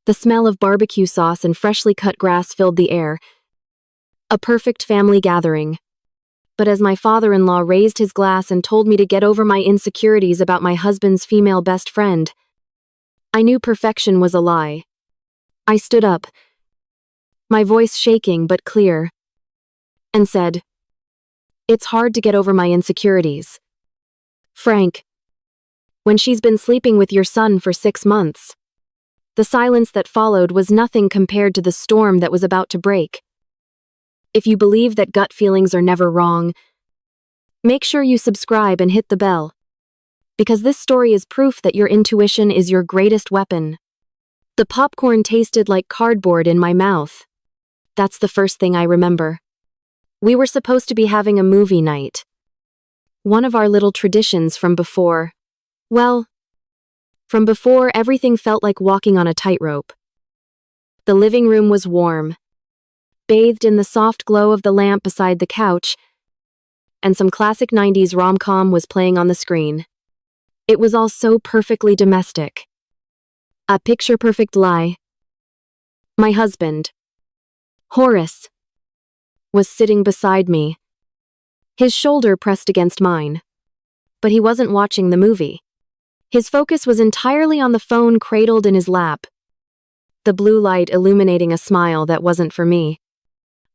The smell of barbecue sauce and freshly cut grass filled the air. A perfect family gathering. But as my father-in-law raised his glass and told me to get over my insecurities about my husband's female best friend, I knew perfection was a lie. I stood up, my voice shaking but clear, and said, "It's hard to get over my insecurities. Frank, when she's been sleeping with your son for 6 months." The silence that followed was nothing compared to the storm that was about to break. If you believe that gut feelings are never wrong, make sure you subscribe and hit the bell, because this story is proof that your intuition is your greatest weapon. The popcorn tasted like cardboard in my mouth. That's the first thing I remember. We were supposed to be having a movie night. One of our little traditions from before. Well, from before, everything felt like walking on a tightrope. The living room was warm, bathed in the soft glow of the lamp beside the couch, and some classic 90s rom-com was playing on the screen. It was all so perfectly domestic. A picture-perfect lie. My husband, Horace, was sitting beside me, his shoulder pressed against mine. But he wasn't watching the movie. His focus was entirely on the phone cradled in his lap, the blue light illuminating a smile that wasn't for me.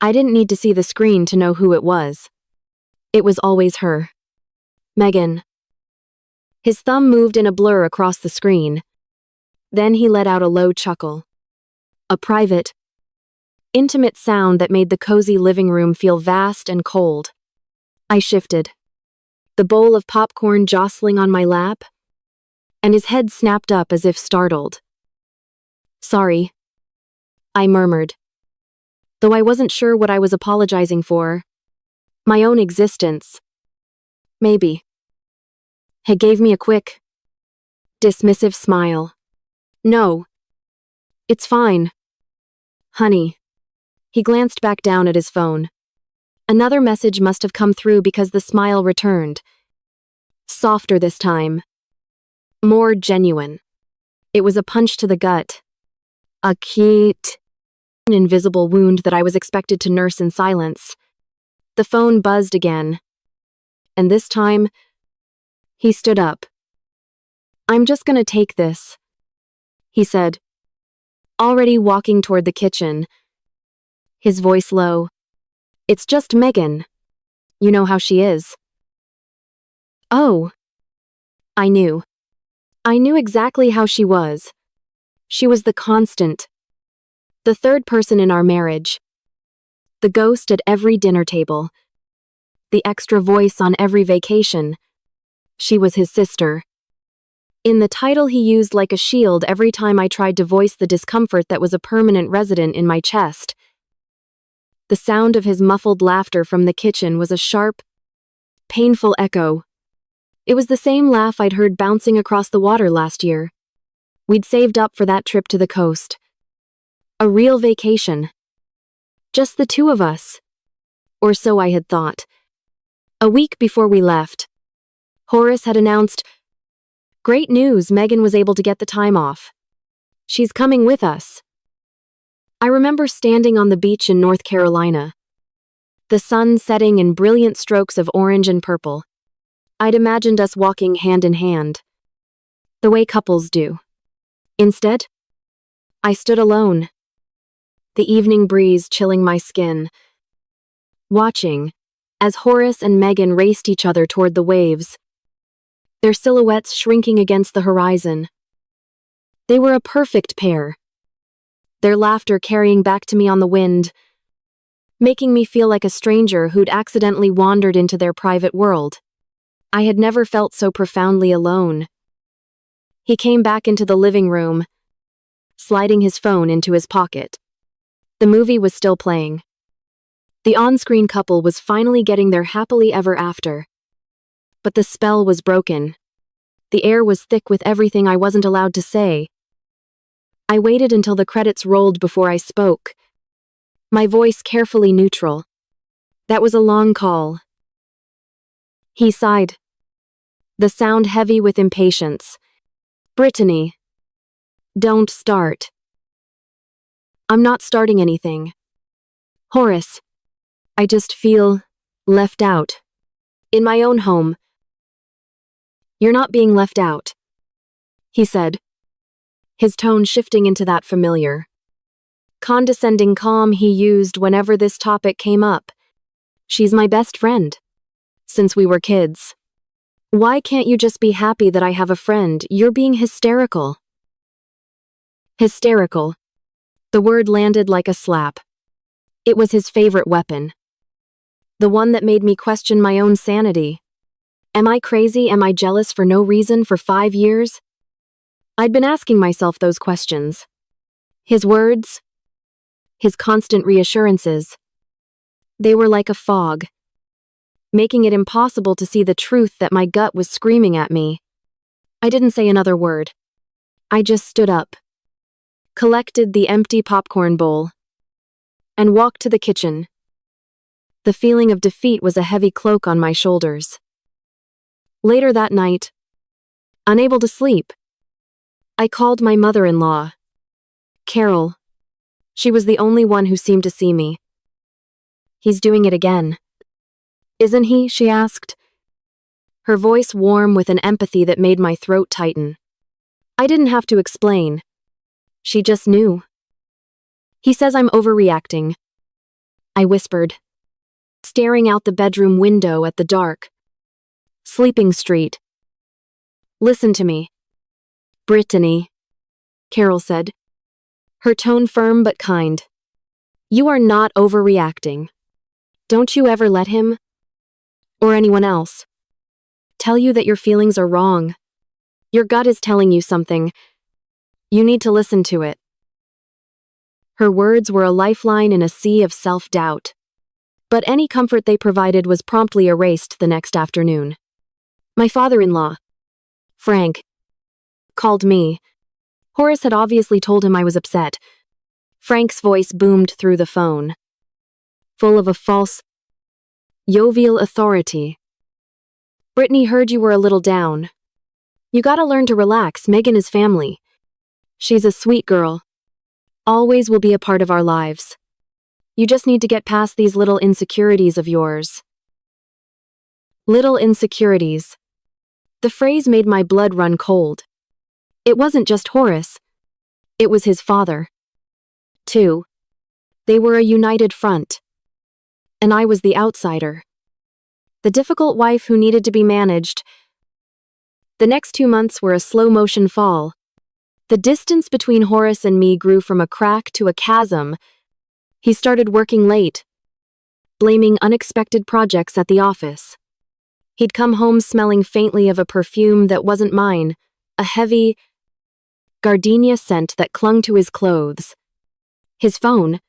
I didn't need to see the screen to know who it was. It was always her. Megan. His thumb moved in a blur across the screen. Then he let out a low chuckle. A private, intimate sound that made the cozy living room feel vast and cold. I shifted, the bowl of popcorn jostling on my lap, and his head snapped up as if startled. "Sorry," I murmured, though I wasn't sure what I was apologizing for. My own existence. Maybe. He gave me a quick, dismissive smile. "No. It's fine. Honey." He glanced back down at his phone. Another message must have come through because the smile returned. Softer this time. More genuine. It was a punch to the gut. A cute, invisible wound that I was expected to nurse in silence. The phone buzzed again. And this time, he stood up. "I'm just gonna take this," he said, already walking toward the kitchen, his voice low. "It's just Megan. You know how she is." Oh. I knew. I knew exactly how she was. She was the constant. The third person in our marriage. The ghost at every dinner table. The extra voice on every vacation. She was his sister. In the title he used like a shield every time I tried to voice the discomfort that was a permanent resident in my chest. The sound of his muffled laughter from the kitchen was a sharp, painful echo. It was the same laugh I'd heard bouncing across the water last year. We'd saved up for that trip to the coast. A real vacation. Just the two of us. Or so I had thought. A week before we left, Horace had announced, "Great news, Megan was able to get the time off. She's coming with us." I remember standing on the beach in North Carolina, the sun setting in brilliant strokes of orange and purple. I'd imagined us walking hand in hand, the way couples do. Instead, I stood alone, the evening breeze chilling my skin, watching as Horace and Megan raced each other toward the waves, their silhouettes shrinking against the horizon. They were a perfect pair, their laughter carrying back to me on the wind, making me feel like a stranger who'd accidentally wandered into their private world. I had never felt so profoundly alone. He came back into the living room, sliding his phone into his pocket. The movie was still playing. The on-screen couple was finally getting their happily ever after. But the spell was broken. The air was thick with everything I wasn't allowed to say. I waited until the credits rolled before I spoke, my voice carefully neutral. That was a long call. He sighed, the sound heavy with impatience. "Brittany, don't start." I'm not starting anything. Horace, I just feel left out. In my own home. You're not being left out, he said, his tone shifting into that familiar, condescending calm he used whenever this topic came up. She's my best friend. Since we were kids. Why can't you just be happy that I have a friend? You're being hysterical. Hysterical. The word landed like a slap. It was his favorite weapon. The one that made me question my own sanity. Am I crazy? Am I jealous for no reason for 5 years? I'd been asking myself those questions. His words, his constant reassurances, they were like a fog, making it impossible to see the truth that my gut was screaming at me. I didn't say another word. I just stood up, collected the empty popcorn bowl, and walked to the kitchen. The feeling of defeat was a heavy cloak on my shoulders. Later that night, unable to sleep, I called my mother-in-law, Carol. She was the only one who seemed to see me. He's doing it again. Isn't he? She asked, her voice warm with an empathy that made my throat tighten. I didn't have to explain. She just knew. He says I'm overreacting, I whispered, staring out the bedroom window at the dark, sleeping street. Listen to me. Brittany, Carol said, her tone firm but kind. You are not overreacting. Don't you ever let him, or anyone else, tell you that your feelings are wrong. Your gut is telling you something. You need to listen to it. Her words were a lifeline in a sea of self-doubt. But any comfort they provided was promptly erased the next afternoon. My father-in-law, Frank, called me. Horace had obviously told him I was upset. Frank's voice boomed through the phone, full of a false, jovial authority. Brittany heard you were a little down. You gotta learn to relax. Megan is family. She's a sweet girl. Always will be a part of our lives. You just need to get past these little insecurities of yours. Little insecurities. The phrase made my blood run cold. It wasn't just Horace. It was his father, too. They were a united front. And I was the outsider. The difficult wife who needed to be managed. The next 2 months were a slow-motion fall. The distance between Horace and me grew from a crack to a chasm. He started working late, blaming unexpected projects at the office. He'd come home smelling faintly of a perfume that wasn't mine, a heavy, gardenia scent that clung to his clothes. His phone,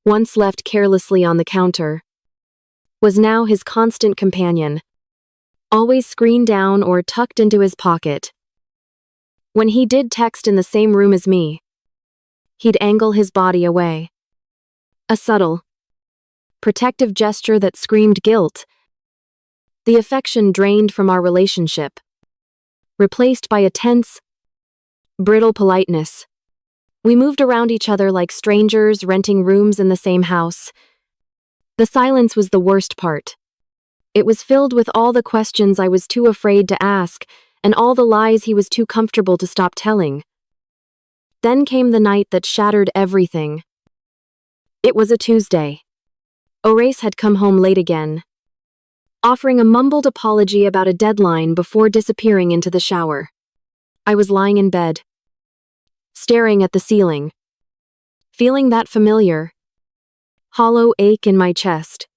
once left carelessly on the counter, was now his constant companion, always screened down or tucked into his pocket. When he did text in the same room as me, he'd angle his body away. A subtle, protective gesture that screamed guilt. The affection drained from our relationship, replaced by a tense, brittle politeness. We moved around each other like strangers, renting rooms in the same house. The silence was the worst part. It was filled with all the questions I was too afraid to ask, and all the lies he was too comfortable to stop telling. Then came the night that shattered everything. It was a Tuesday. Horace had come home late again, offering a mumbled apology about a deadline before disappearing into the shower. I was lying in bed, staring at the ceiling, feeling that familiar, hollow ache in my chest.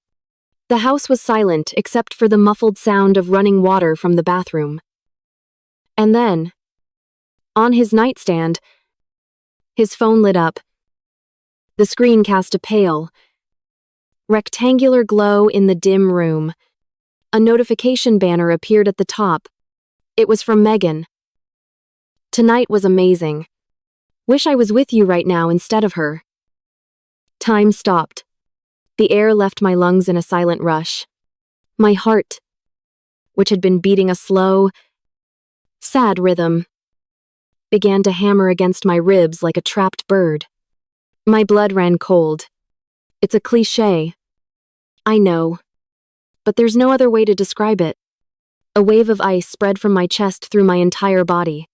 The house was silent except for the muffled sound of running water from the bathroom. And then, on his nightstand, his phone lit up. The screen cast a pale, rectangular glow in the dim room. A notification banner appeared at the top. It was from Megan. Tonight was amazing. Wish I was with you right now instead of her. Time stopped. The air left my lungs in a silent rush. My heart, which had been beating a slow, sad rhythm, began to hammer against my ribs like a trapped bird. My blood ran cold. It's a cliché. I know. But there's no other way to describe it. A wave of ice spread from my chest through my entire body.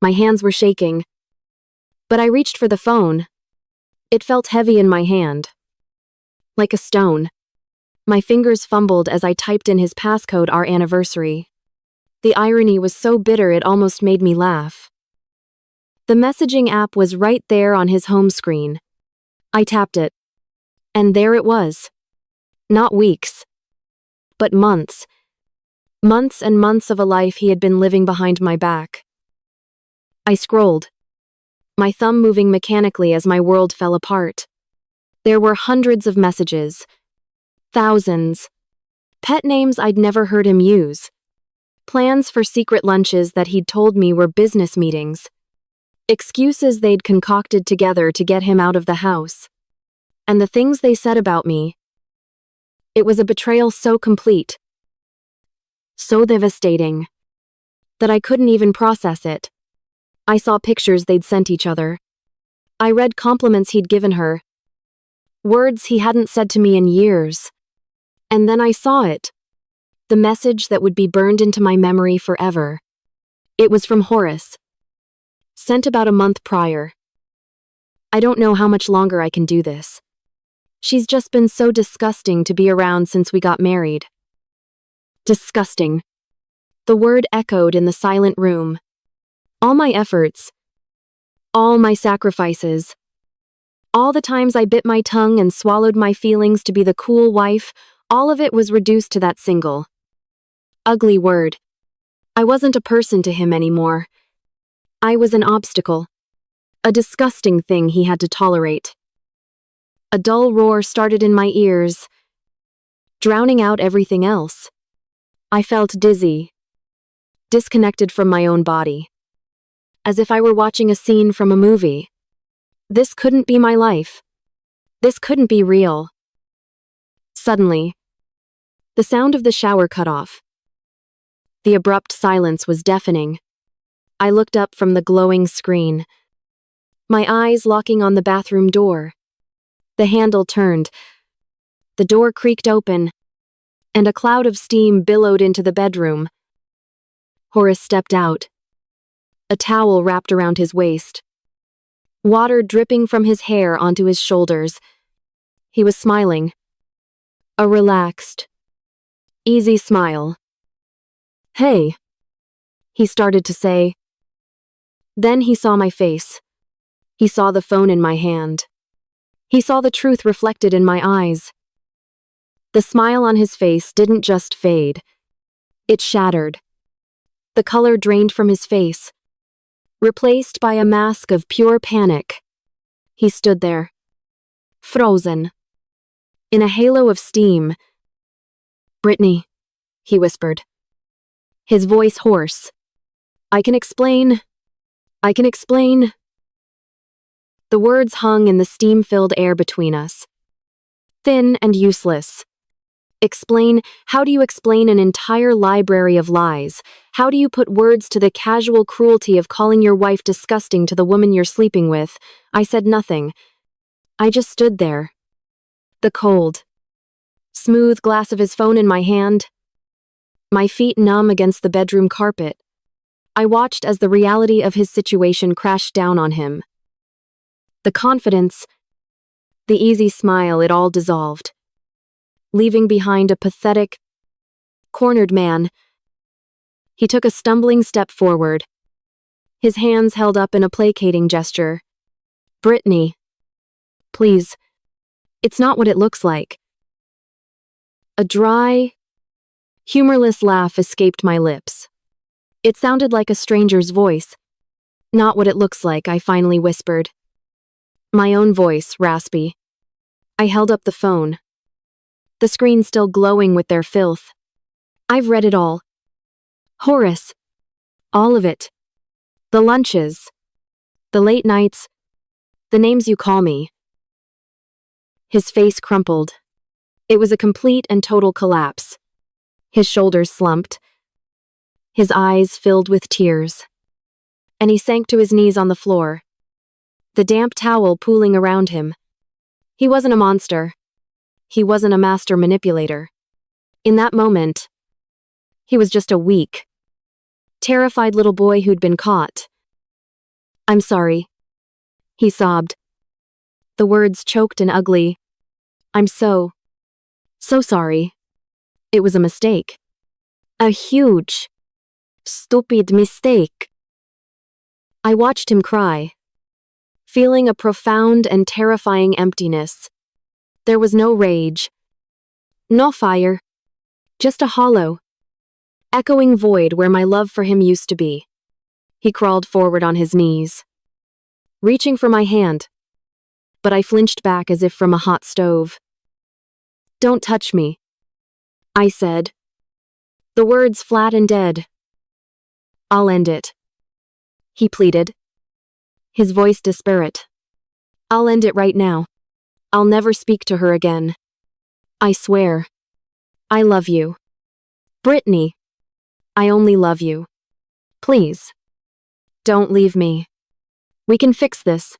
My hands were shaking. But I reached for the phone. It felt heavy in my hand. Like a stone. My fingers fumbled as I typed in his passcode, our anniversary. The irony was so bitter it almost made me laugh. The messaging app was right there on his home screen. I tapped it. And there it was. Not weeks. But months. Months and months of a life he had been living behind my back. I scrolled, my thumb moving mechanically as my world fell apart. There were hundreds of messages. Thousands. Pet names I'd never heard him use. Plans for secret lunches that he'd told me were business meetings. Excuses they'd concocted together to get him out of the house. And the things they said about me. It was a betrayal so complete, so devastating, that I couldn't even process it. I saw pictures they'd sent each other. I read compliments he'd given her. Words he hadn't said to me in years. And then I saw it. The message that would be burned into my memory forever. It was from Horace. Sent about a month prior. I don't know how much longer I can do this. She's just been so disgusting to be around since we got married. Disgusting. The word echoed in the silent room. All my efforts. All my sacrifices. All the times I bit my tongue and swallowed my feelings to be the cool wife, all of it was reduced to that single ugly word. I wasn't a person to him anymore. I was an obstacle. A disgusting thing he had to tolerate. A dull roar started in my ears, drowning out everything else. I felt dizzy, disconnected from my own body, as if I were watching a scene from a movie. This couldn't be my life. This couldn't be real. Suddenly, the sound of the shower cut off. The abrupt silence was deafening. I looked up from the glowing screen, my eyes locking on the bathroom door. The handle turned. The door creaked open, and a cloud of steam billowed into the bedroom. Horace stepped out, a towel wrapped around his waist, water dripping from his hair onto his shoulders. He was smiling. A relaxed, easy smile. "Hey," he started to say. Then he saw my face. He saw the phone in my hand. He saw the truth reflected in my eyes. The smile on his face didn't just fade. It shattered. The color drained from his face, replaced by a mask of pure panic. He stood there, frozen, in a halo of steam. "Brittany," he whispered, his voice hoarse. I can explain. The words hung in the steam-filled air between us. Thin and useless. Explain? How do you explain an entire library of lies? How do you put words to the casual cruelty of calling your wife disgusting to the woman you're sleeping with? I said nothing. I just stood there. The cold, smooth glass of his phone in my hand. My feet numb against the bedroom carpet. I watched as the reality of his situation crashed down on him. The confidence, the easy smile, it all dissolved, leaving behind a pathetic, cornered man. He took a stumbling step forward, his hands held up in a placating gesture. "Brittany, please, it's not what it looks like." A dry, humorless laugh escaped my lips. It sounded like a stranger's voice. "Not what it looks like," I finally whispered. My own voice, raspy. I held up the phone, the screen still glowing with their filth. "I've read it all. Horace. All of it. The lunches. The late nights. The names you call me." His face crumpled. It was a complete and total collapse. His shoulders slumped. His eyes filled with tears. And he sank to his knees on the floor. the damp towel pooling around him. He wasn't a monster. He wasn't a master manipulator. In that moment, he was just a weak, terrified little boy who'd been caught. "I'm sorry," he sobbed. The words choked and ugly. "I'm so sorry. It was a mistake. A huge, stupid mistake." I watched him cry, feeling a profound and terrifying emptiness. There was no rage, no fire, just a hollow, echoing void where my love for him used to be. He crawled forward on his knees, reaching for my hand, but I flinched back as if from a hot stove. "Don't touch me," I said, the words flat and dead. "I'll end it," he pleaded, his voice disparate. "I'll end it right now. I'll never speak to her again. I swear. I love you. Brittany. I only love you. Please. Don't leave me. We can fix this.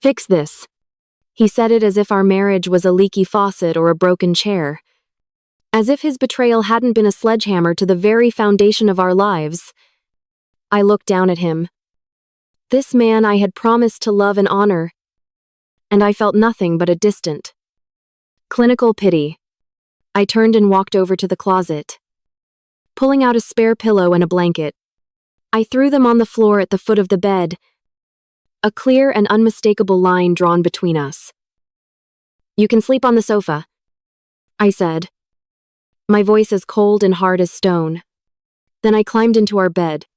Fix this." He said it as if our marriage was a leaky faucet or a broken chair. As if his betrayal hadn't been a sledgehammer to the very foundation of our lives. I looked down at him. This man I had promised to love and honor. And I felt nothing but a distant, clinical pity. I turned and walked over to the closet. Pulling out a spare pillow and a blanket, I threw them on the floor at the foot of the bed, a clear and unmistakable line drawn between us. "You can sleep on the sofa," I said, my voice as cold and hard as stone. Then I climbed into our bed,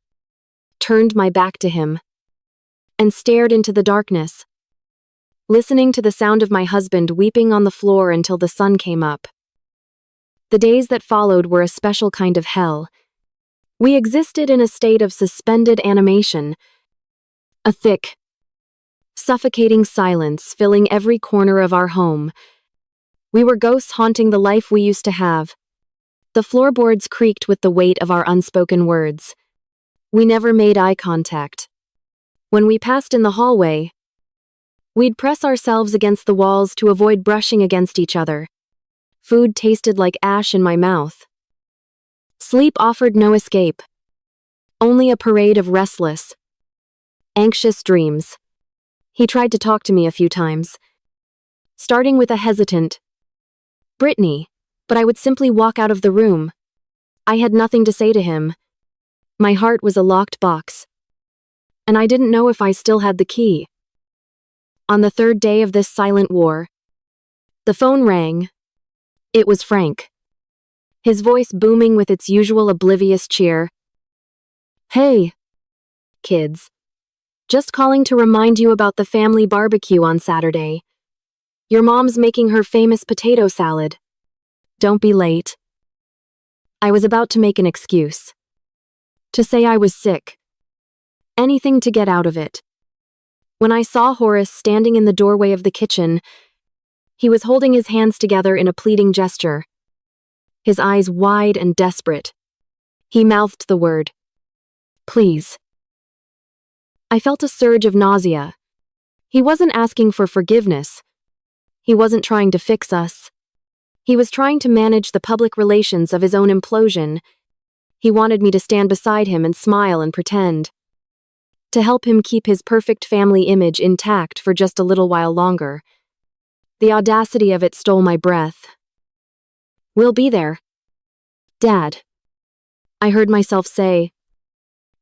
turned my back to him, and stared into the darkness, listening to the sound of my husband weeping on the floor until the sun came up. The days that followed were a special kind of hell. We existed in a state of suspended animation, a thick, suffocating silence filling every corner of our home. We were ghosts haunting the life we used to have. The floorboards creaked with the weight of our unspoken words. We never made eye contact. When we passed in the hallway, we'd press ourselves against the walls to avoid brushing against each other. Food tasted like ash in my mouth. Sleep offered no escape. Only a parade of restless, anxious dreams. He tried to talk to me a few times, starting with a hesitant, "Brittany," but I would simply walk out of the room. I had nothing to say to him. My heart was a locked box, and I didn't know if I still had the key. On the third day of this silent war, the phone rang. It was Frank, his voice booming with its usual oblivious cheer. "Hey, kids. Just calling to remind you about the family barbecue on Saturday. Your mom's making her famous potato salad. Don't be late." I was about to make an excuse. To say I was sick. Anything to get out of it. When I saw Horace standing in the doorway of the kitchen, he was holding his hands together in a pleading gesture, his eyes wide and desperate. He mouthed the word, "Please." I felt a surge of nausea. He wasn't asking for forgiveness. He wasn't trying to fix us. He was trying to manage the public relations of his own implosion. He wanted me to stand beside him and smile and pretend. To help him keep his perfect family image intact for just a little while longer. The audacity of it stole my breath. "We'll be there, Dad," I heard myself say,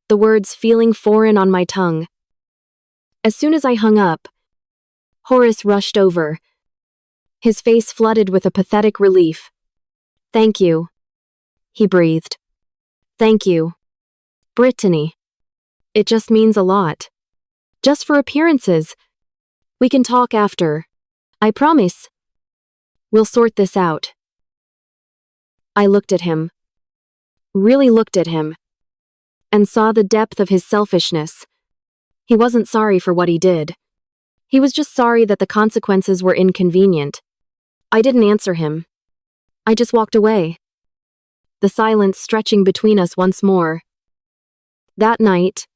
the words feeling foreign on my tongue. As soon as I hung up, Horace rushed over, his face flooded with a pathetic relief. "Thank you," he breathed. "Thank you, Brittany. It just means a lot. Just for appearances. We can talk after. I promise. We'll sort this out." I looked at him. Really looked at him. And saw the depth of his selfishness. He wasn't sorry for what he did. He was just sorry that the consequences were inconvenient. I didn't answer him. I just walked away. The silence stretching between us once more. That night,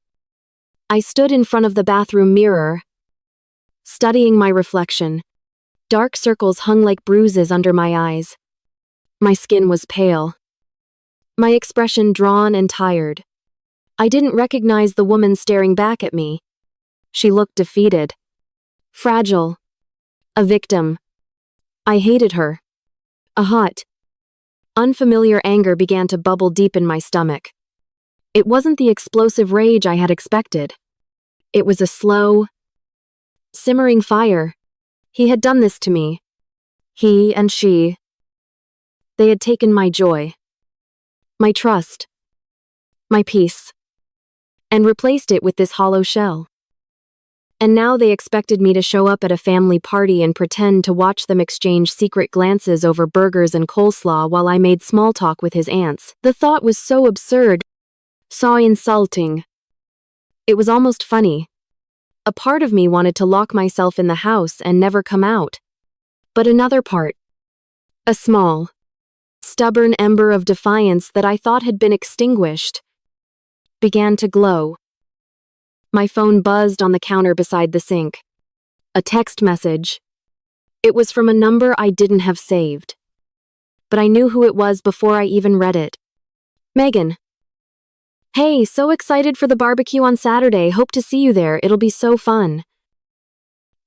I stood in front of the bathroom mirror, studying my reflection. Dark circles hung like bruises under my eyes. My skin was pale, my expression drawn and tired. I didn't recognize the woman staring back at me. She looked defeated, fragile, a victim. I hated her. A hot, unfamiliar anger began to bubble deep in my stomach. It wasn't the explosive rage I had expected. It was a slow, simmering fire. He had done this to me. He and she. They had taken my joy, my trust, my peace, and replaced it with this hollow shell. And now they expected me to show up at a family party and pretend to watch them exchange secret glances over burgers and coleslaw while I made small talk with his aunts. The thought was so absurd, so insulting. It was almost funny. A part of me wanted to lock myself in the house and never come out. But another part, a small, stubborn ember of defiance that I thought had been extinguished, began to glow. My phone buzzed on the counter beside the sink. A text message. It was from a number I didn't have saved. But I knew who it was before I even read it. Megan. Hey, so excited for the barbecue on Saturday. Hope to see you there. It'll be so fun.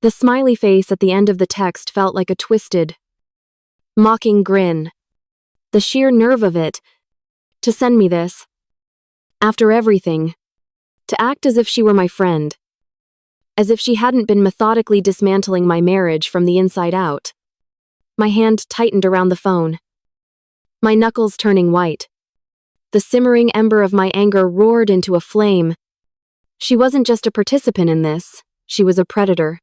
The smiley face at the end of the text felt like a twisted, mocking grin. The sheer nerve of it. To send me this. After everything. To act as if she were my friend. As if she hadn't been methodically dismantling my marriage from the inside out. My hand tightened around the phone. My knuckles turning white. The simmering ember of my anger roared into a flame. She wasn't just a participant in this, she was a predator.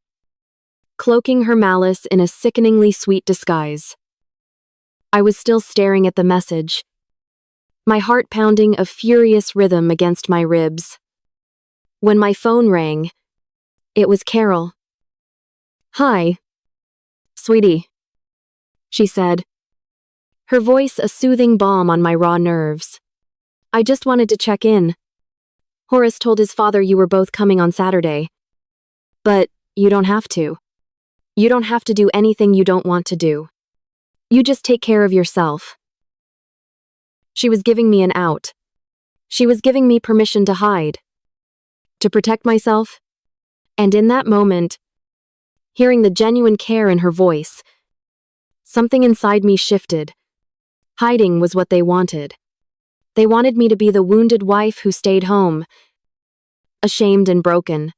Cloaking her malice in a sickeningly sweet disguise. I was still staring at the message. My heart pounding a furious rhythm against my ribs. When my phone rang, it was Carol. Hi, sweetie, she said, her voice a soothing balm on my raw nerves. I just wanted to check in. Horace told his father you were both coming on Saturday. But you don't have to. You don't have to do anything you don't want to do. You just take care of yourself. She was giving me an out. She was giving me permission to hide. To protect myself. And in that moment, hearing the genuine care in her voice, something inside me shifted. Hiding was what they wanted. They wanted me to be the wounded wife who stayed home, ashamed and broken.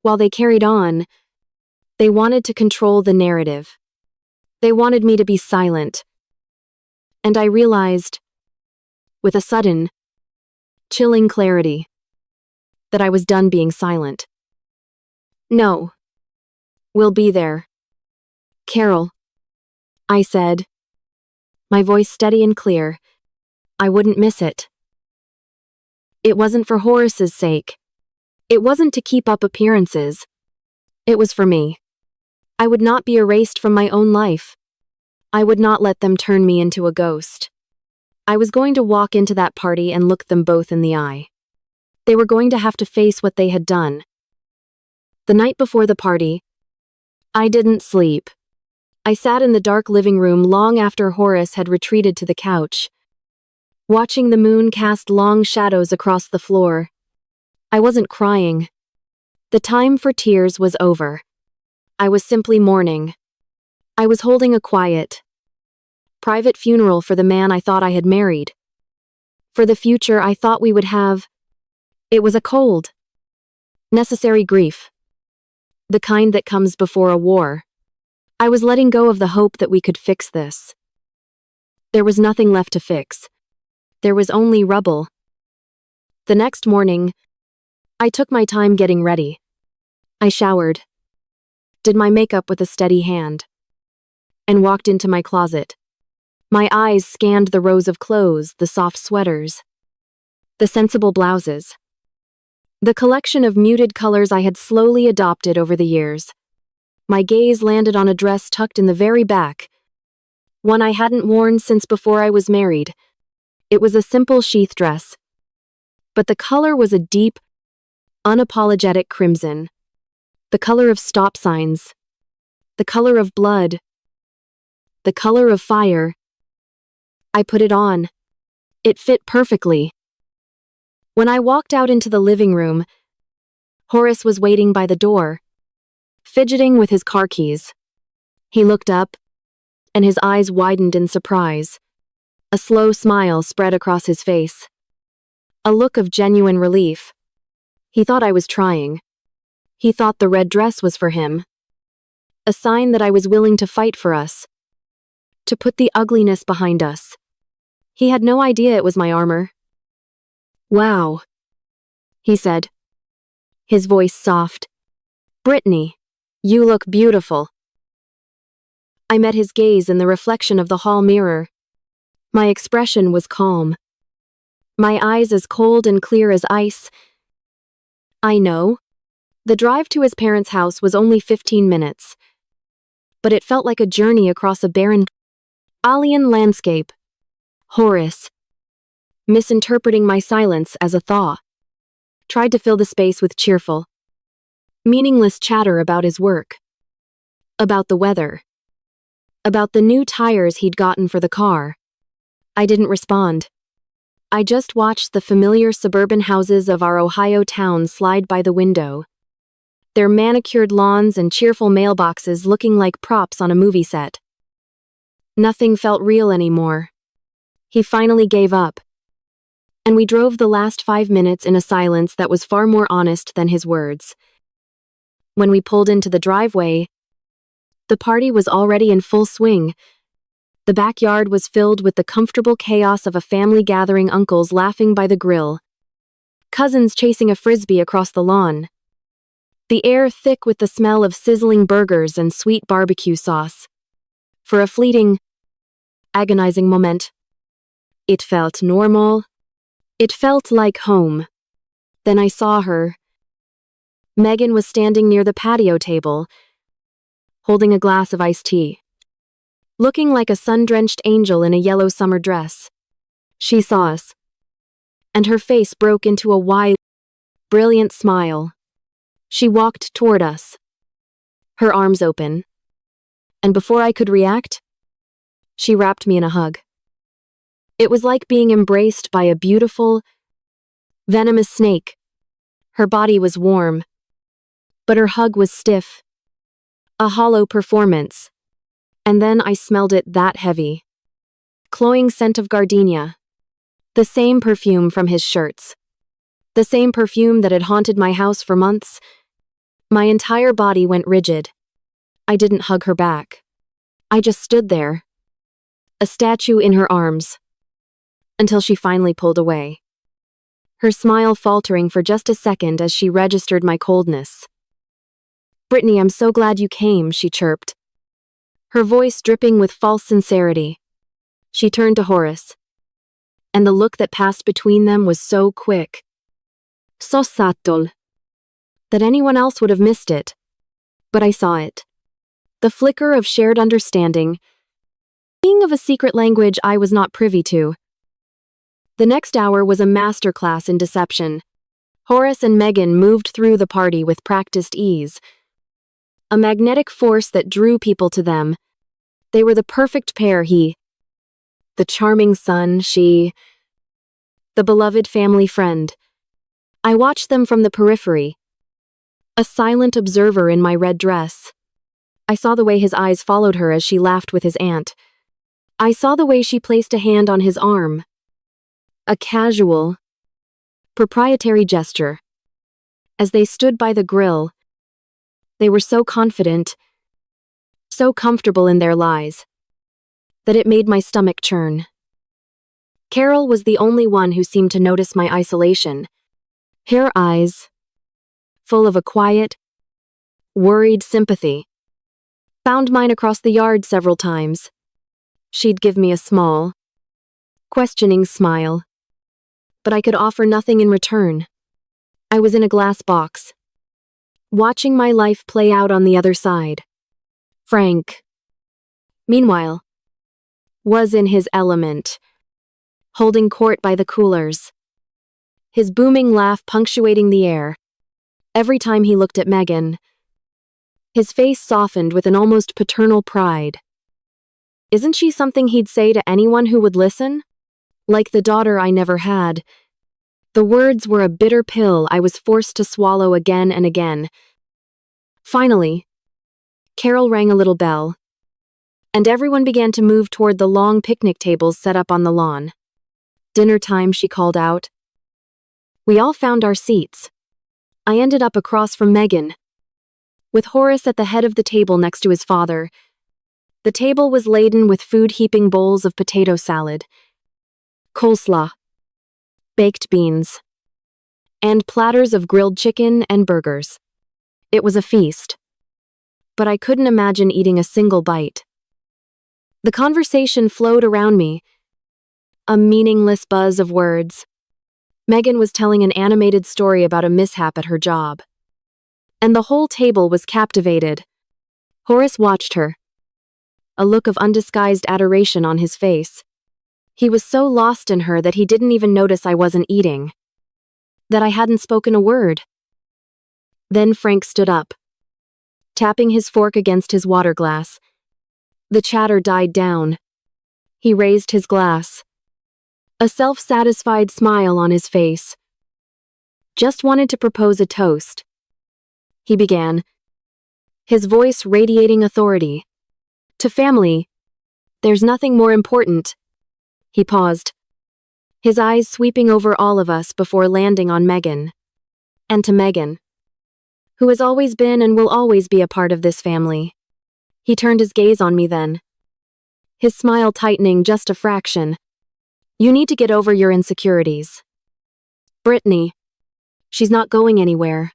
While they carried on, they wanted to control the narrative. They wanted me to be silent. And I realized, with a sudden, chilling clarity, that I was done being silent. No. We'll be there. Carol, I said, my voice steady and clear. I wouldn't miss it. It wasn't for Horace's sake. It wasn't to keep up appearances. It was for me. I would not be erased from my own life. I would not let them turn me into a ghost. I was going to walk into that party and look them both in the eye. They were going to have to face what they had done. The night before the party, I didn't sleep. I sat in the dark living room long after Horace had retreated to the couch, watching the moon cast long shadows across the floor. I wasn't crying. The time for tears was over. I was simply mourning. I was holding a quiet, private funeral for the man I thought I had married. For the future I thought we would have. It was a cold, necessary grief. The kind that comes before a war. I was letting go of the hope that we could fix this. There was nothing left to fix. There was only rubble. The next morning, I took my time getting ready. I showered, did my makeup with a steady hand, and walked into my closet. My eyes scanned the rows of clothes, the soft sweaters, the sensible blouses, the collection of muted colors I had slowly adopted over the years. My gaze landed on a dress tucked in the very back, one I hadn't worn since before I was married. It was a simple sheath dress, but the color was a deep, unapologetic crimson. The color of stop signs. The color of blood. The color of fire. I put it on. It fit perfectly. When I walked out into the living room, Horace was waiting by the door, fidgeting with his car keys. He looked up, and his eyes widened in surprise. A slow smile spread across his face. A look of genuine relief. He thought I was trying. He thought the red dress was for him. A sign that I was willing to fight for us. To put the ugliness behind us. He had no idea it was my armor. "Wow," he said, his voice soft. "Brittany, you look beautiful." I met his gaze in the reflection of the hall mirror. My expression was calm. My eyes as cold and clear as ice. I know. The drive to his parents' house was only 15 minutes. But it felt like a journey across a barren, alien landscape. Horace, misinterpreting my silence as a thaw, tried to fill the space with cheerful, meaningless chatter about his work, about the weather, about the new tires he'd gotten for the car. I didn't respond. I just watched the familiar suburban houses of our Ohio town slide by the window, their manicured lawns and cheerful mailboxes looking like props on a movie set. Nothing felt real anymore. He finally gave up, and we drove the last 5 minutes in a silence that was far more honest than his words. When we pulled into the driveway, the party was already in full swing. The backyard was filled with the comfortable chaos of a family gathering, uncles laughing by the grill, cousins chasing a frisbee across the lawn, the air thick with the smell of sizzling burgers and sweet barbecue sauce. For a fleeting, agonizing moment, it felt normal. It felt like home. Then I saw her. Megan was standing near the patio table, holding a glass of iced tea, looking like a sun-drenched angel in a yellow summer dress. She saw us, and her face broke into a wide, brilliant smile. She walked toward us, her arms open, and before I could react, she wrapped me in a hug. It was like being embraced by a beautiful, venomous snake. Her body was warm, but her hug was stiff, a hollow performance. And then I smelled it that heavy. Cloying scent of gardenia. The same perfume from his shirts. The same perfume that had haunted my house for months. My entire body went rigid. I didn't hug her back. I just stood there, a statue in her arms, until she finally pulled away. Her smile faltering for just a second as she registered my coldness. "Brittany, I'm so glad you came," she chirped, her voice dripping with false sincerity. She turned to Horace, and the look that passed between them was so quick, so subtle, that anyone else would have missed it. But I saw it. The flicker of shared understanding, being of a secret language I was not privy to. The next hour was a masterclass in deception. Horace and Megan moved through the party with practiced ease, a magnetic force that drew people to them. They were the perfect pair, he, the charming son, she, the beloved family friend. I watched them from the periphery, a silent observer in my red dress. I saw the way his eyes followed her as she laughed with his aunt. I saw the way she placed a hand on his arm. A casual, proprietary gesture. As they stood by the grill, they were so confident, so comfortable in their lies, that it made my stomach churn. Carol was the only one who seemed to notice my isolation. Her eyes, full of a quiet, worried sympathy, found mine across the yard several times. She'd give me a small, questioning smile, but I could offer nothing in return. I was in a glass box, watching my life play out on the other side. Frank, meanwhile, was in his element, holding court by the coolers, his booming laugh punctuating the air. Every time he looked at Megan, his face softened with an almost paternal pride. Isn't she something he'd say to anyone who would listen? Like the daughter I never had. The words were a bitter pill I was forced to swallow again and again. Finally, Carol rang a little bell, and everyone began to move toward the long picnic tables set up on the lawn. Dinner time, she called out. We all found our seats. I ended up across from Megan, with Horace at the head of the table next to his father. The table was laden with food-heaping bowls of potato salad, coleslaw, baked beans, and platters of grilled chicken and burgers. It was a feast, but I couldn't imagine eating a single bite. The conversation flowed around me, a meaningless buzz of words. Megan was telling an animated story about a mishap at her job, and the whole table was captivated. Horace watched her, a look of undisguised adoration on his face. He was so lost in her that he didn't even notice I wasn't eating, that I hadn't spoken a word. Then Frank stood up, tapping his fork against his water glass. The chatter died down. He raised his glass, a self-satisfied smile on his face. Just wanted to propose a toast, he began, his voice radiating authority. To family, there's nothing more important. He paused, his eyes sweeping over all of us before landing on Megan. And to Megan, who has always been and will always be a part of this family. He turned his gaze on me then, his smile tightening just a fraction. You need to get over your insecurities. Brittany, she's not going anywhere.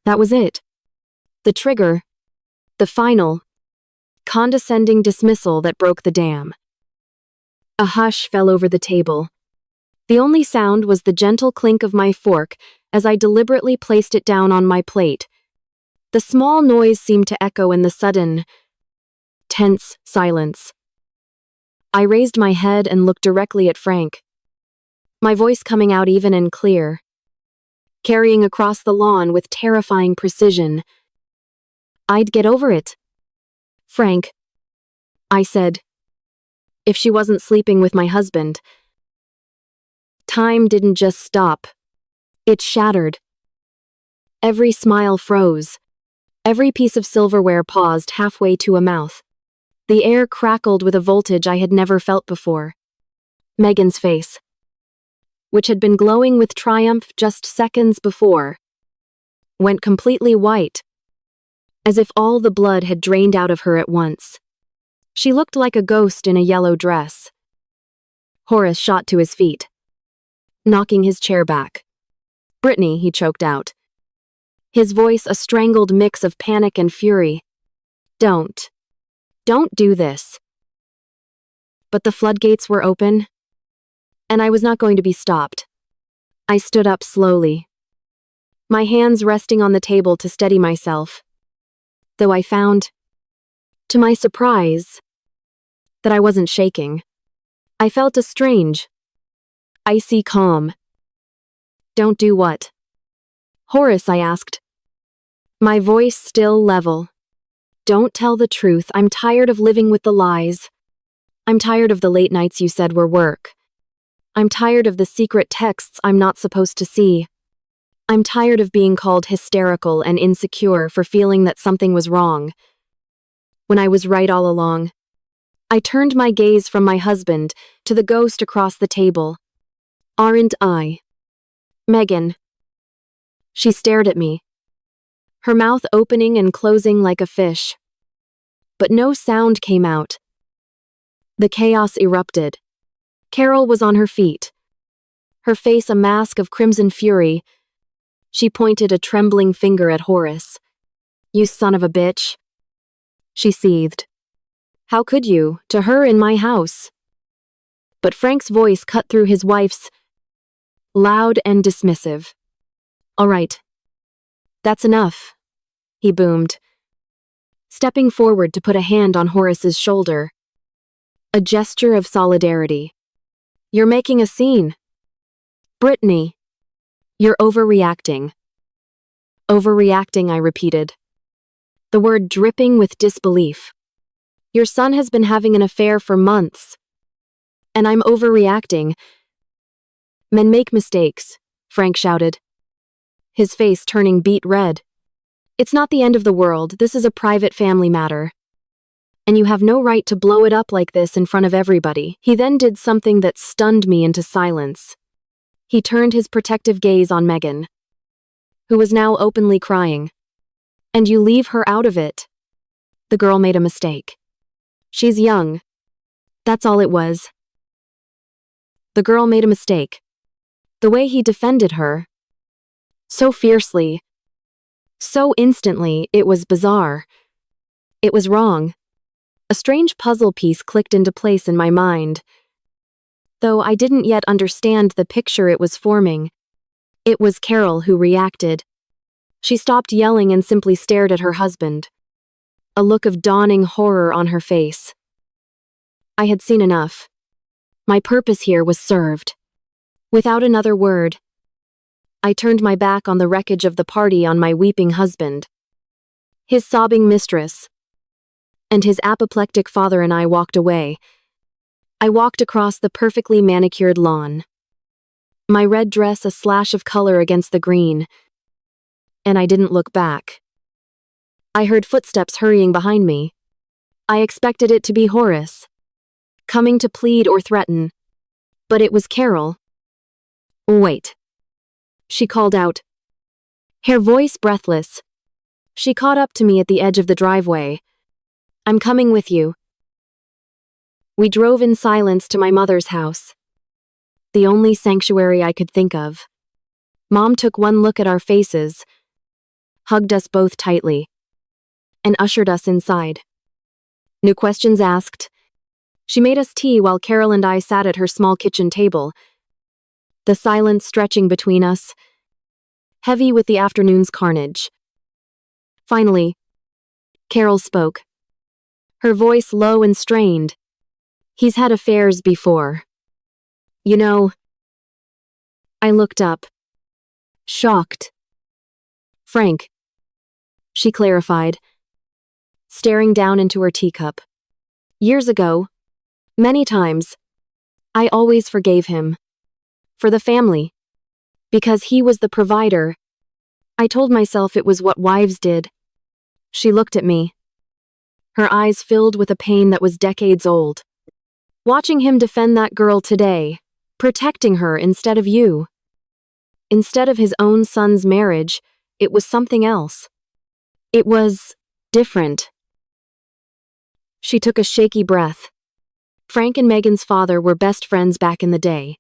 That was it. The trigger. The final, condescending dismissal that broke the dam. A hush fell over the table. The only sound was the gentle clink of my fork as I deliberately placed it down on my plate. The small noise seemed to echo in the sudden, tense silence. I raised my head and looked directly at Frank, my voice coming out even and clear, carrying across the lawn with terrifying precision. I'd get over it. Frank, I said, if she wasn't sleeping with my husband. Time didn't just stop. It shattered. Every smile froze. Every piece of silverware paused halfway to a mouth. The air crackled with a voltage I had never felt before. Megan's face, which had been glowing with triumph just seconds before, went completely white, as if all the blood had drained out of her at once. She looked like a ghost in a yellow dress. Horace shot to his feet, knocking his chair back. Brittany, he choked out, his voice a strangled mix of panic and fury. Don't do this. But the floodgates were open, and I was not going to be stopped. I stood up slowly, my hands resting on the table to steady myself, though I found, to my surprise, that I wasn't shaking. I felt a strange, icy calm. Don't do what? Horace, I asked, my voice still level. Don't tell the truth. I'm tired of living with the lies. I'm tired of the late nights you said were work. I'm tired of the secret texts I'm not supposed to see. I'm tired of being called hysterical and insecure for feeling that something was wrong, when I was right all along. I turned my gaze from my husband to the ghost across the table. Aren't I? Megan. She stared at me, her mouth opening and closing like a fish. But no sound came out. The chaos erupted. Carol was on her feet, her face a mask of crimson fury. She pointed a trembling finger at Horace. You son of a bitch. She seethed. How could you, to her in my house? But Frank's voice cut through his wife's, loud and dismissive. All right. That's enough, he boomed, stepping forward to put a hand on Horace's shoulder. A gesture of solidarity. You're making a scene. Brittany, you're overreacting. Overreacting, I repeated. The word dripping with disbelief. Your son has been having an affair for months. And I'm overreacting. Men make mistakes, Frank shouted, his face turning beet red. It's not the end of the world, this is a private family matter. And you have no right to blow it up like this in front of everybody. He then did something that stunned me into silence. He turned his protective gaze on Megan, who was now openly crying. And you leave her out of it. The girl made a mistake. She's young. That's all it was. The girl made a mistake. The way he defended her. So fiercely. So instantly, it was bizarre. It was wrong. A strange puzzle piece clicked into place in my mind. Though I didn't yet understand the picture it was forming. It was Carol who reacted. She stopped yelling and simply stared at her husband. A look of dawning horror on her face. I had seen enough. My purpose here was served. Without another word, I turned my back on the wreckage of the party on my weeping husband, his sobbing mistress, and his apoplectic father, and I walked away. I walked across the perfectly manicured lawn, my red dress a slash of color against the green, and I didn't look back. I heard footsteps hurrying behind me. I expected it to be Horace, coming to plead or threaten, but it was Carol. Wait. She called out, her voice breathless. She caught up to me at the edge of the driveway. I'm coming with you. We drove in silence to my mother's house, the only sanctuary I could think of. Mom took one look at our faces, hugged us both tightly, and ushered us inside. No questions asked. She made us tea while Carol and I sat at her small kitchen table, the silence stretching between us, heavy with the afternoon's carnage. Finally, Carol spoke, her voice low and strained. He's had affairs before. You know. I looked up, shocked. Frank, she clarified, staring down into her teacup. Years ago, many times, I always forgave him. For the family. Because he was the provider. I told myself it was what wives did. She looked at me, her eyes filled with a pain that was decades old. Watching him defend that girl today, protecting her instead of you. Instead of his own son's marriage, it was something else. It was different. She took a shaky breath. Frank and Megan's father were best friends back in the day.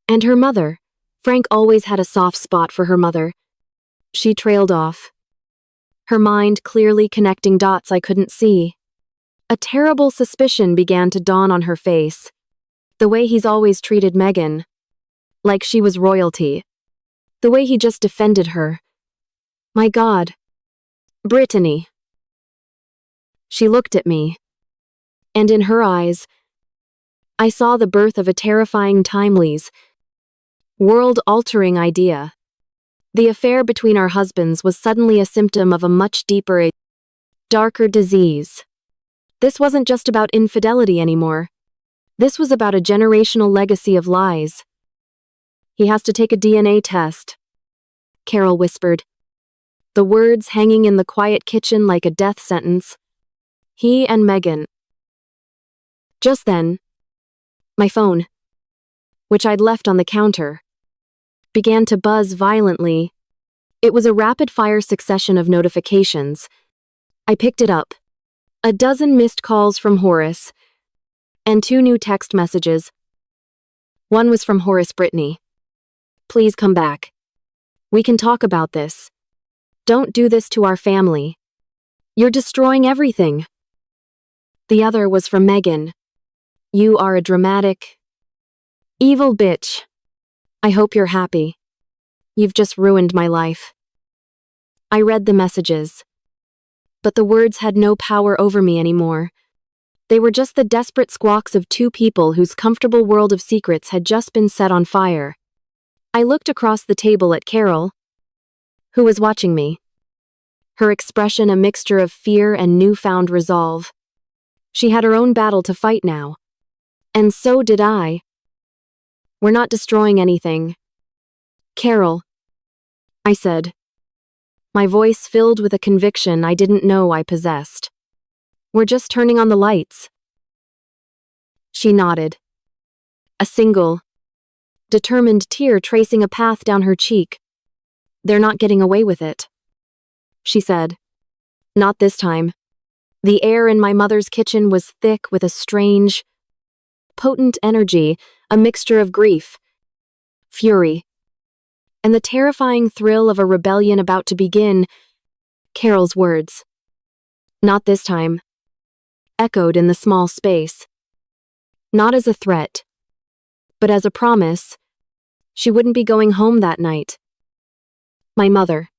And her mother. Frank always had a soft spot for her mother. She trailed off, her mind clearly connecting dots I couldn't see. A terrible suspicion began to dawn on her face. The way he's always treated Megan. Like she was royalty. The way he just defended her. My God. Brittany. She looked at me. And in her eyes, I saw the birth of a terrifying timeless, world-altering idea. The affair between our husbands was suddenly a symptom of a much deeper, darker disease. This wasn't just about infidelity anymore. This was about a generational legacy of lies. He has to take a DNA test, Carol whispered, the words hanging in the quiet kitchen like a death sentence. He and Megan. Just then, my phone, which I'd left on the counter, began to buzz violently. It was a rapid-fire succession of notifications. I picked it up. A dozen missed calls from Horace, and 2 new text messages. One was from Horace. Brittany. Please come back. We can talk about this. Don't do this to our family. You're destroying everything. The other was from Megan. You are a dramatic, evil bitch. I hope you're happy. You've just ruined my life. I read the messages. But the words had no power over me anymore. They were just the desperate squawks of 2 people whose comfortable world of secrets had just been set on fire. I looked across the table at Carol, who was watching me. Her expression a mixture of fear and newfound resolve. She had her own battle to fight now. And so did I. We're not destroying anything. Carol, I said, my voice filled with a conviction I didn't know I possessed. We're just turning on the lights. She nodded. A single, determined tear tracing a path down her cheek. They're not getting away with it, she said. Not this time. The air in my mother's kitchen was thick with a strange, potent energy, a mixture of grief, fury, and the terrifying thrill of a rebellion about to begin. Carol's words, not this time, echoed in the small space. Not as a threat, but as a promise. She wouldn't be going home that night. My mother,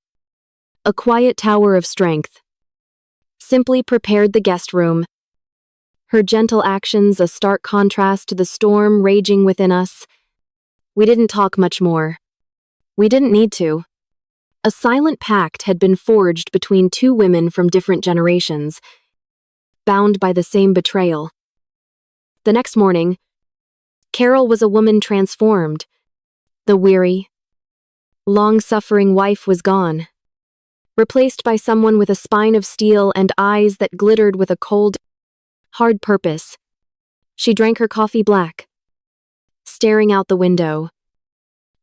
a quiet tower of strength, simply prepared the guest room. Her gentle actions a stark contrast to the storm raging within us. We didn't talk much more. We didn't need to. A silent pact had been forged between two women from different generations, bound by the same betrayal. The next morning, Carol was a woman transformed. The weary, long-suffering wife was gone, replaced by someone with a spine of steel and eyes that glittered with a cold, hard purpose. She drank her coffee black, staring out the window,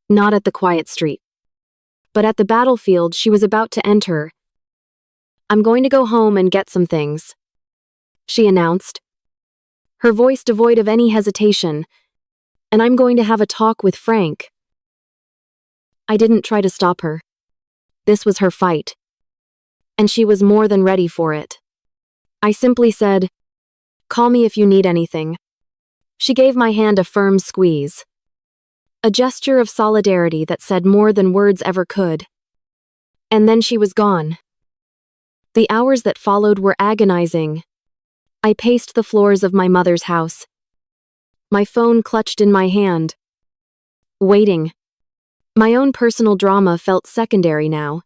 not at the quiet street, but at the battlefield she was about to enter. I'm going to go home and get some things, she announced, her voice devoid of any hesitation, and I'm going to have a talk with Frank. I didn't try to stop her. This was her fight, and she was more than ready for it. I simply said, call me if you need anything. She gave my hand a firm squeeze, a gesture of solidarity that said more than words ever could. And then she was gone. The hours that followed were agonizing. I paced the floors of my mother's house, my phone clutched in my hand, waiting. My own personal drama felt secondary now,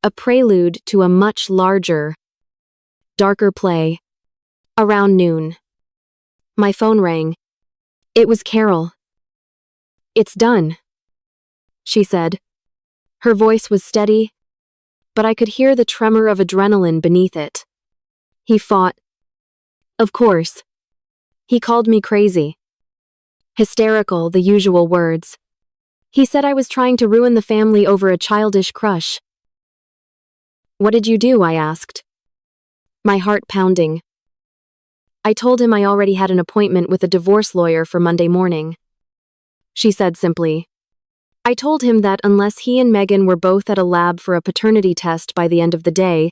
a prelude to a much larger, darker play. Around noon, my phone rang. It was Carol. It's done, she said. Her voice was steady, but I could hear the tremor of adrenaline beneath it. He fought. Of course. He called me crazy. Hysterical, the usual words. He said I was trying to ruin the family over a childish crush. What did you do? I asked, my heart pounding. I told him I already had an appointment with a divorce lawyer for Monday morning. She said simply. I told him that unless he and Megan were both at a lab for a paternity test by the end of the day,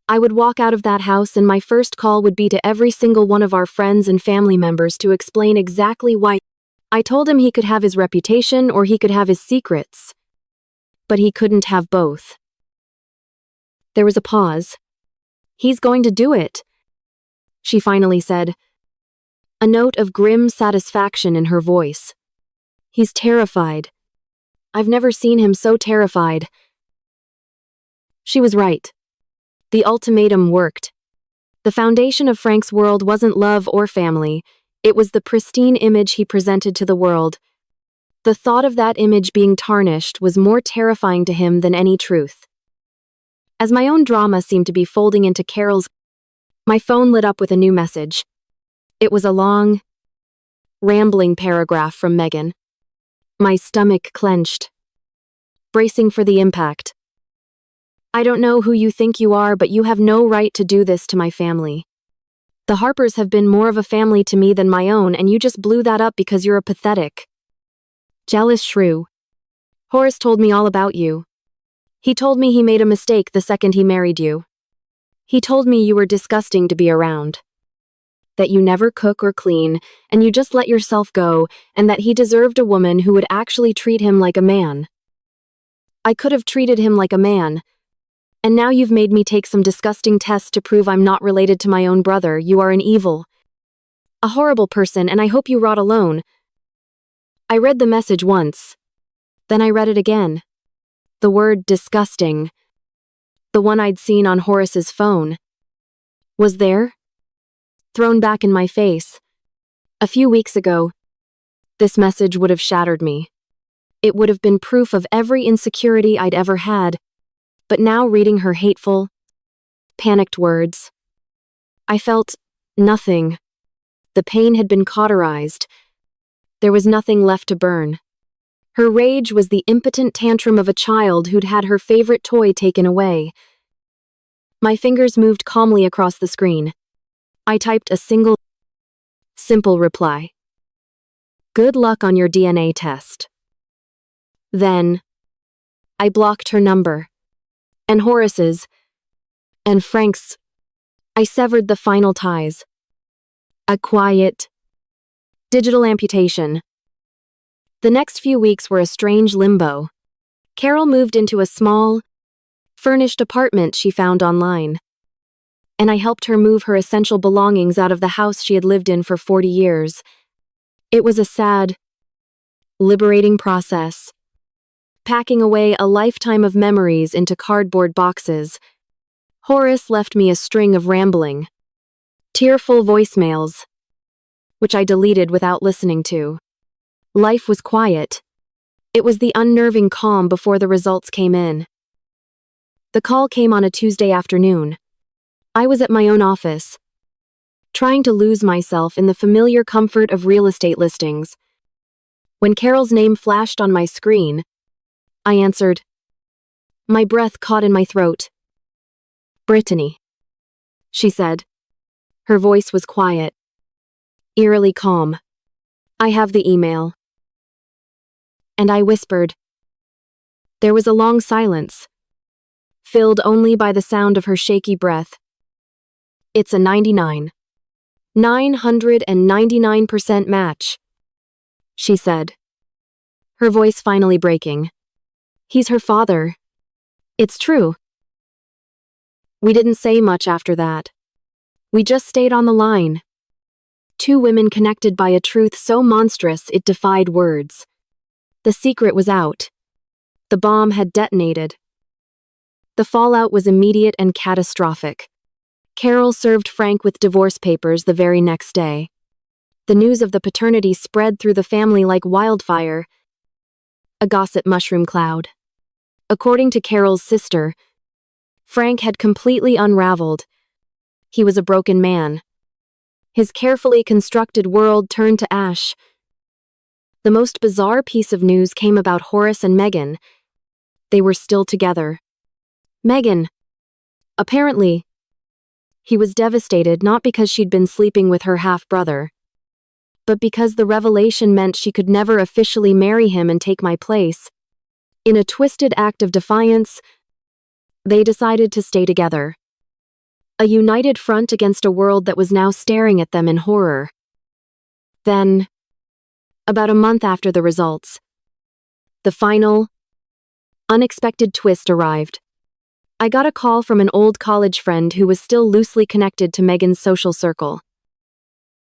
I would walk out of that house and my first call would be to every single one of our friends and family members to explain exactly why. I told him he could have his reputation or he could have his secrets, but he couldn't have both. There was a pause. He's going to do it, she finally said, a note of grim satisfaction in her voice. He's terrified. I've never seen him so terrified. She was right. The ultimatum worked. The foundation of Frank's world wasn't love or family. It was the pristine image he presented to the world. The thought of that image being tarnished was more terrifying to him than any truth. As my own drama seemed to be folding into Carol's, my phone lit up with a new message. It was a long, rambling paragraph from Megan. My stomach clenched, bracing for the impact. I don't know who you think you are, but you have no right to do this to my family. The Harpers have been more of a family to me than my own, and you just blew that up because you're a pathetic, jealous shrew. Horace told me all about you. He told me he made a mistake the second he married you. He told me you were disgusting to be around, that you never cook or clean, and you just let yourself go, and that he deserved a woman who would actually treat him like a man. I could have treated him like a man, and now you've made me take some disgusting tests to prove I'm not related to my own brother. You are an evil, a horrible person, and I hope you rot alone. I read the message once. Then I read it again. The word disgusting, the one I'd seen on Horace's phone, was there, thrown back in my face. A few weeks ago, this message would have shattered me. It would have been proof of every insecurity I'd ever had, but now reading her hateful, panicked words, I felt nothing. The pain had been cauterized. There was nothing left to burn. Her rage was the impotent tantrum of a child who'd had her favorite toy taken away. My fingers moved calmly across the screen. I typed a single, simple reply. Good luck on your DNA test. Then, I blocked her number, and Horace's, and Frank's. I severed the final ties. A quiet, digital amputation. The next few weeks were a strange limbo. Carol moved into a small, furnished apartment she found online, and I helped her move her essential belongings out of the house she had lived in for 40 years. It was a sad, liberating process, packing away a lifetime of memories into cardboard boxes. Horace left me a string of rambling, tearful voicemails, which I deleted without listening to. Life was quiet. It was the unnerving calm before the results came in. The call came on a Tuesday afternoon. I was at my own office, trying to lose myself in the familiar comfort of real estate listings. When Carol's name flashed on my screen, I answered. My breath caught in my throat. Brittany, she said. Her voice was quiet, eerily calm. I have the email. And I whispered. There was a long silence, filled only by the sound of her shaky breath. It's a 999% match, she said, her voice finally breaking. He's her father. It's true. We didn't say much after that. We just stayed on the line. Two women connected by a truth so monstrous it defied words. The secret was out. The bomb had detonated. The fallout was immediate and catastrophic. Carol served Frank with divorce papers the very next day. The news of the paternity spread through the family like wildfire, a gossip mushroom cloud. According to Carol's sister, Frank had completely unraveled. He was a broken man. His carefully constructed world turned to ash. The most bizarre piece of news came about Horace and Megan. They were still together. Megan. Apparently, he was devastated not because she'd been sleeping with her half-brother, but because the revelation meant she could never officially marry him and take my place. In a twisted act of defiance, they decided to stay together. A united front against a world that was now staring at them in horror. Then, about a month after the results, the final, unexpected twist arrived. I got a call from an old college friend who was still loosely connected to Megan's social circle.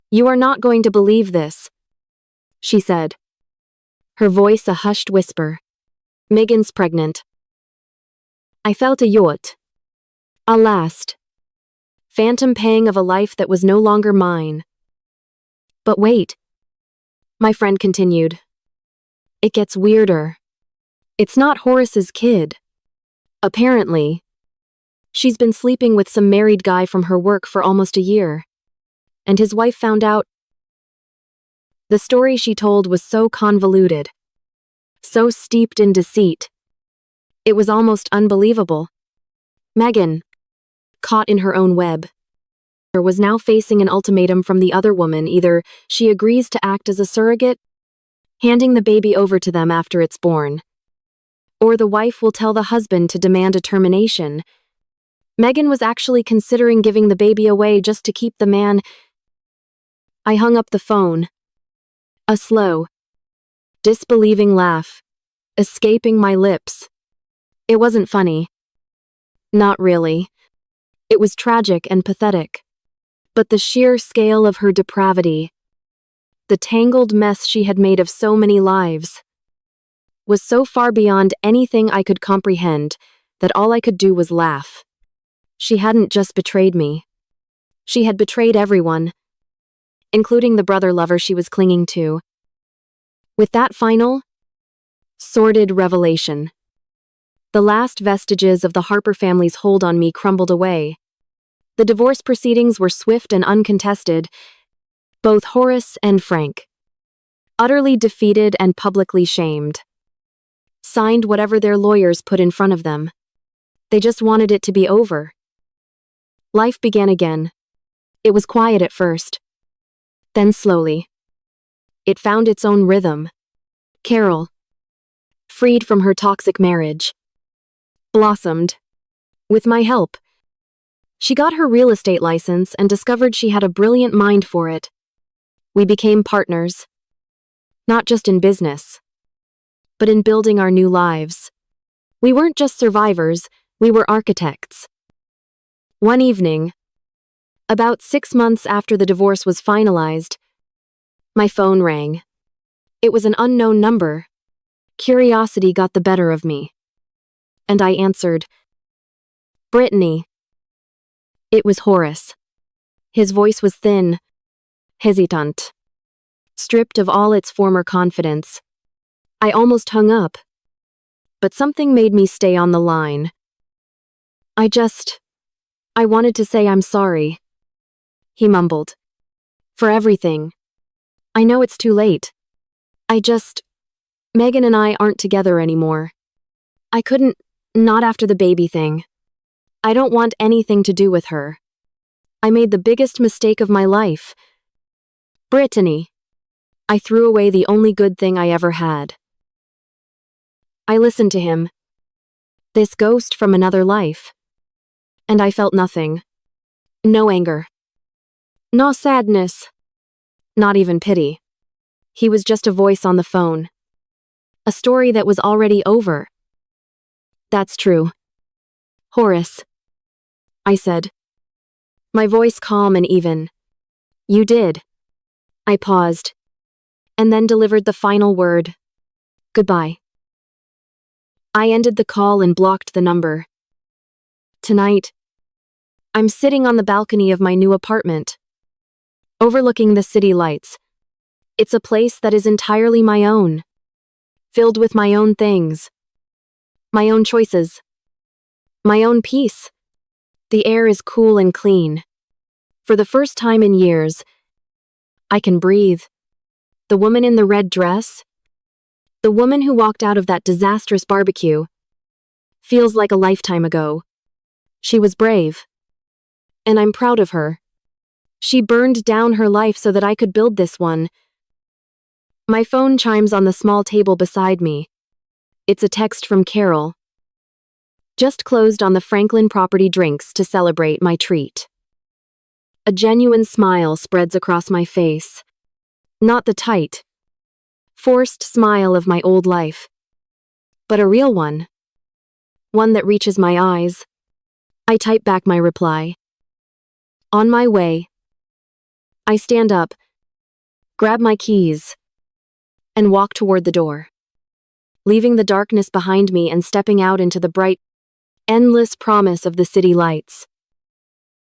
You are not going to believe this, she said, her voice a hushed whisper. Megan's pregnant. I felt a yacht. A last, phantom pang of a life that was no longer mine. But wait, my friend continued. It gets weirder. It's not Horace's kid. Apparently, she's been sleeping with some married guy from her work for almost a year, and his wife found out. The story she told was so convoluted, so steeped in deceit. It was almost unbelievable. Megan, caught in her own web, was now facing an ultimatum from the other woman. Either she agrees to act as a surrogate, handing the baby over to them after it's born, or the wife will tell the husband to demand a termination. Megan was actually considering giving the baby away just to keep the man. I hung up the phone. A slow, disbelieving laugh, escaping my lips. It wasn't funny. Not really. It was tragic and pathetic. But the sheer scale of her depravity, the tangled mess she had made of so many lives, was so far beyond anything I could comprehend that all I could do was laugh. She hadn't just betrayed me. She had betrayed everyone, including the brother lover she was clinging to. With that final, sordid revelation, the last vestiges of the Harper family's hold on me crumbled away. The divorce proceedings were swift and uncontested. Both Horace and Frank, utterly defeated and publicly shamed, signed whatever their lawyers put in front of them. They just wanted it to be over. Life began again. It was quiet at first. Then slowly, it found its own rhythm. Carol, freed from her toxic marriage, blossomed. With my help. She got her real estate license and discovered she had a brilliant mind for it. We became partners. Not just in business, but in building our new lives. We weren't just survivors, we were architects. One evening, about 6 months after the divorce was finalized, my phone rang. It was an unknown number. Curiosity got the better of me. And I answered. Brittany. It was Horace. His voice was thin, hesitant, stripped of all its former confidence. I almost hung up. But something made me stay on the line. I wanted to say I'm sorry. He mumbled. For everything. I know it's too late. Megan and I aren't together anymore. I couldn't, not after the baby thing. I don't want anything to do with her. I made the biggest mistake of my life. Brittany. I threw away the only good thing I ever had. I listened to him. This ghost from another life. And I felt nothing. No anger. No sadness. Not even pity. He was just a voice on the phone. A story that was already over. That's true. Horace. I said. My voice calm and even. You did. I paused. And then delivered the final word. Goodbye. I ended the call and blocked the number. Tonight, I'm sitting on the balcony of my new apartment, overlooking the city lights. It's a place that is entirely my own, filled with my own things, my own choices, my own peace. The air is cool and clean. For the first time in years, I can breathe. The woman in the red dress, the woman who walked out of that disastrous barbecue, feels like a lifetime ago. She was brave. And I'm proud of her. She burned down her life so that I could build this one. My phone chimes on the small table beside me. It's a text from Carol. Just closed on the Franklin property drinks to celebrate my treat. A genuine smile spreads across my face. Not the tight, forced smile of my old life, but a real one. One that reaches my eyes. I type back my reply. On my way. I stand up, grab my keys, and walk toward the door, leaving the darkness behind me and stepping out into the bright, endless promise of the city lights.